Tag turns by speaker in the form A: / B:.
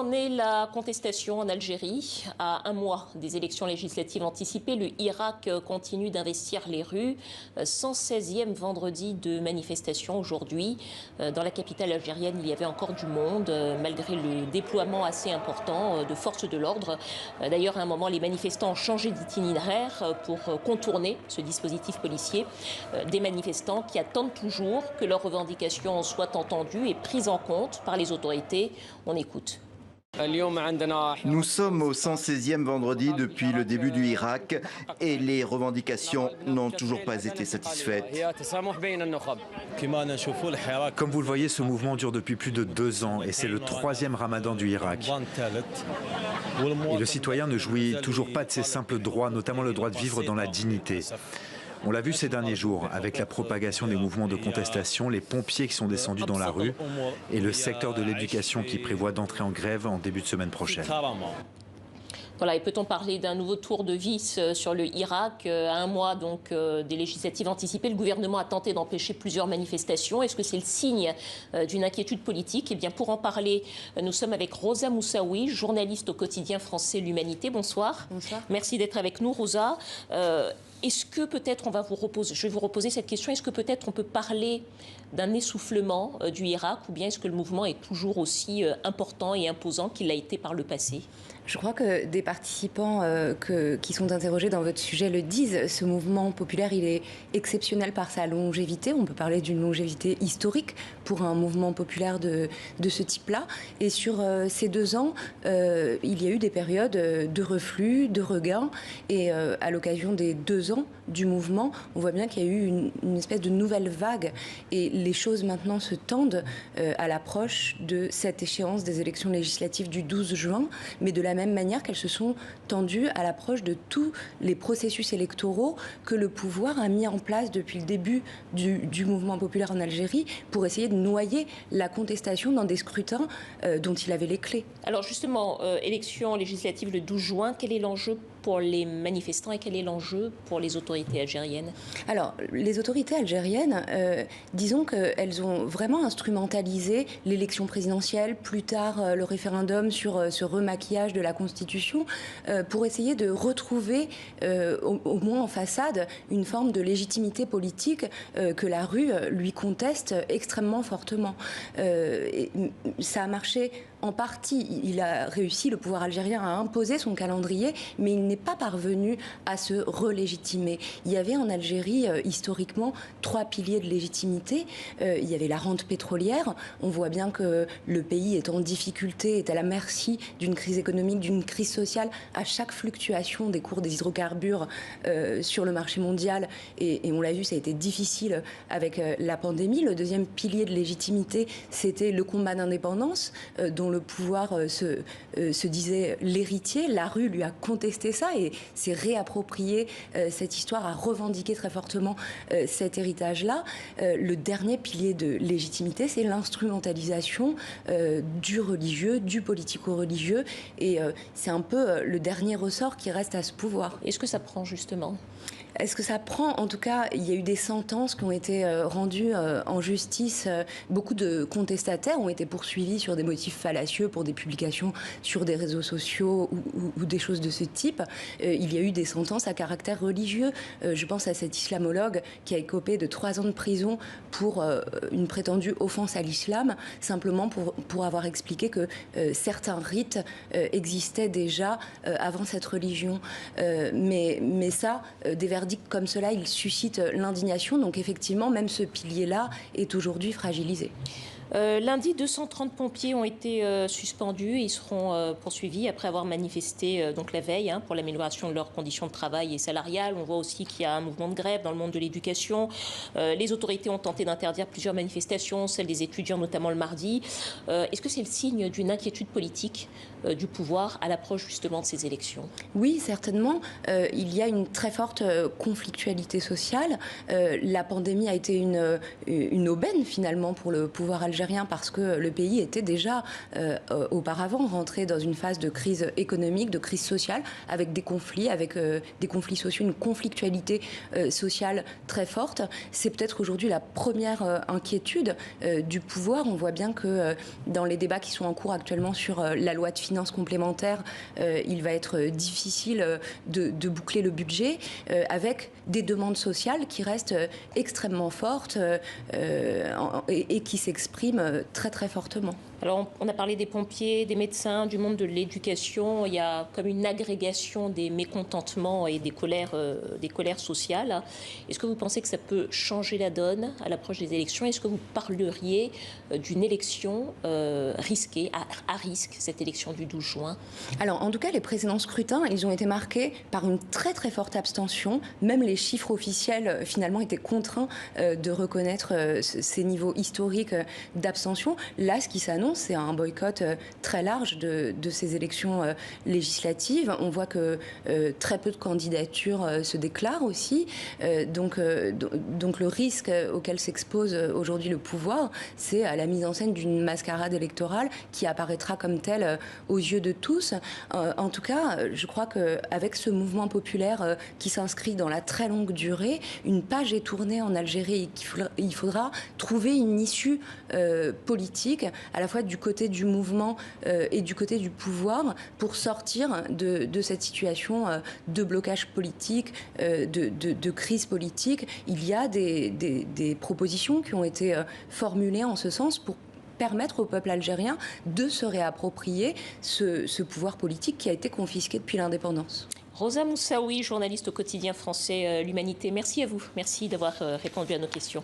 A: en est la contestation en Algérie? À un mois des élections législatives anticipées, le Irak continue d'investir les rues. 116e vendredi de manifestation aujourd'hui. Dans la capitale algérienne, il y avait encore du monde, malgré le déploiement assez important de forces de l'ordre. D'ailleurs, à un moment, les manifestants ont changé d'itinéraire pour contourner ce dispositif policier. Des manifestants qui attendent toujours que leurs revendications soient entendues et prises en compte par les autorités. On écoute.
B: Nous sommes au 116e vendredi depuis le début du Irak et les revendications n'ont toujours pas été satisfaites.
C: Comme vous le voyez, ce mouvement dure depuis plus de 2 ans et c'est le 3e ramadan du Irak. Et le citoyen ne jouit toujours pas de ses simples droits, notamment le droit de vivre dans la dignité. On l'a vu ces derniers jours, avec la propagation des mouvements de contestation, les pompiers qui sont descendus dans la rue et le secteur de l'éducation qui prévoit d'entrer en grève en début de semaine prochaine.
A: Voilà, et peut-on parler d'un nouveau tour de vis sur le Irak? À un mois donc des législatives anticipées, le gouvernement a tenté d'empêcher plusieurs manifestations. Est-ce que c'est le signe d'une inquiétude politique? Eh bien, pour en parler, nous sommes avec Rosa Moussaoui, journaliste au quotidien français L'Humanité. Bonsoir.
D: Bonsoir.
A: Merci d'être avec nous, Rosa. Est-ce que peut-être je vais vous reposer cette question, est-ce que peut-être on peut parler d'un essoufflement du Irak ou bien est-ce que le mouvement est toujours aussi important et imposant qu'il l'a été par le passé?
D: Je crois que des participants qui sont interrogés dans votre sujet le disent. Ce mouvement populaire, il est exceptionnel par sa longévité. On peut parler d'une longévité historique pour un mouvement populaire de ce type-là. Et sur ces 2 ans, il y a eu des périodes de reflux, de regain. Et à l'occasion des 2 ans du mouvement, on voit bien qu'il y a eu une espèce de nouvelle vague. Et les choses maintenant se tendent à l'approche de cette échéance des élections législatives du 12 juin, mais de la même manière qu'elles se sont tendues à l'approche de tous les processus électoraux que le pouvoir a mis en place depuis le début du mouvement populaire en Algérie pour essayer de noyer la contestation dans des scrutins dont il avait les clés.
A: Alors justement, élection législative le 12 juin, quel est l'enjeu pour les manifestants et quel est l'enjeu pour les autorités algériennes?
D: Alors, les autorités algériennes, disons qu'elles ont vraiment instrumentalisé l'élection présidentielle, plus tard le référendum sur ce remaquillage de la Constitution, pour essayer de retrouver, au moins en façade, une forme de légitimité politique que la rue lui conteste extrêmement fortement. Et ça a marché en partie. Il a réussi, le pouvoir algérien, à imposer son calendrier, mais il n'est pas parvenu à se relégitimer. Il y avait en Algérie, historiquement, 3 piliers de légitimité. Il y avait la rente pétrolière. On voit bien que le pays est en difficulté, est à la merci d'une crise économique, d'une crise sociale, à chaque fluctuation des cours des hydrocarbures sur le marché mondial. Et on l'a vu, ça a été difficile avec la pandémie. Le deuxième pilier de légitimité, c'était le combat d'indépendance, dont le pouvoir se disait l'héritier. La rue lui a contesté ça et s'est réapproprié cette histoire, a revendiqué très fortement cet héritage-là. Le dernier pilier de légitimité, c'est l'instrumentalisation du religieux, du politico-religieux. Et c'est un peu le dernier ressort qui reste à ce pouvoir.
A: Est-ce que ça prend justement ?
D: Est-ce que ça prend? En tout cas, il y a eu des sentences qui ont été rendues en justice. Beaucoup de contestataires ont été poursuivis sur des motifs fallacieux pour des publications sur des réseaux sociaux ou des choses de ce type. Il y a eu des sentences à caractère religieux. Je pense à cet islamologue qui a écopé de 3 ans de prison pour une prétendue offense à l'islam, simplement pour avoir expliqué que certains rites existaient déjà avant cette religion. Mais ça, des verdicts comme cela, il suscite l'indignation. Donc effectivement, même ce pilier-là est aujourd'hui fragilisé.
A: Lundi, 230 pompiers ont été suspendus et ils seront poursuivis après avoir manifesté donc la veille pour l'amélioration de leurs conditions de travail et salariales. On voit aussi qu'il y a un mouvement de grève dans le monde de l'éducation. Les autorités ont tenté d'interdire plusieurs manifestations, celles des étudiants notamment le mardi. Est-ce que c'est le signe d'une inquiétude politique du pouvoir à l'approche justement de ces élections?
D: Oui, certainement. Il y a une très forte conflictualité sociale. La pandémie a été une aubaine finalement pour le pouvoir algérien algérien parce que le pays était déjà auparavant rentré dans une phase de crise économique, de crise sociale, avec des conflits sociaux, une conflictualité sociale très forte. C'est peut-être aujourd'hui la première inquiétude du pouvoir. On voit bien que dans les débats qui sont en cours actuellement sur la loi de finances complémentaire, il va être difficile de boucler le budget avec des demandes sociales qui restent extrêmement fortes et qui s'expriment très très fortement.
A: Alors, on a parlé des pompiers, des médecins, du monde de l'éducation. Il y a comme une agrégation des mécontentements et des colères sociales. Est-ce que vous pensez que ça peut changer la donne à l'approche des élections? Est-ce que vous parleriez d'une élection risquée, à risque, cette élection du 12 juin?
D: Alors, en tout cas, les précédents scrutins, ils ont été marqués par une très très forte abstention. Même les chiffres officiels, finalement, étaient contraints de reconnaître ces niveaux historiques d'abstention. Là, ce qui s'annonce, c'est un boycott très large de ces élections législatives. On voit que très peu de candidatures se déclarent aussi. Donc le risque auquel s'expose aujourd'hui le pouvoir, c'est à la mise en scène d'une mascarade électorale qui apparaîtra comme telle aux yeux de tous. En tout cas, je crois qu'avec ce mouvement populaire qui s'inscrit dans la très longue durée, une page est tournée en Algérie. Il faudra trouver une issue politique, à la fois du côté du mouvement et du côté du pouvoir, pour sortir de cette situation de blocage politique, de crise politique. Il y a des propositions qui ont été formulées en ce sens pour permettre au peuple algérien de se réapproprier ce pouvoir politique qui a été confisqué depuis l'indépendance.
A: Rosa Moussaoui, journaliste au quotidien français L'Humanité, merci à vous. Merci d'avoir répondu à nos questions.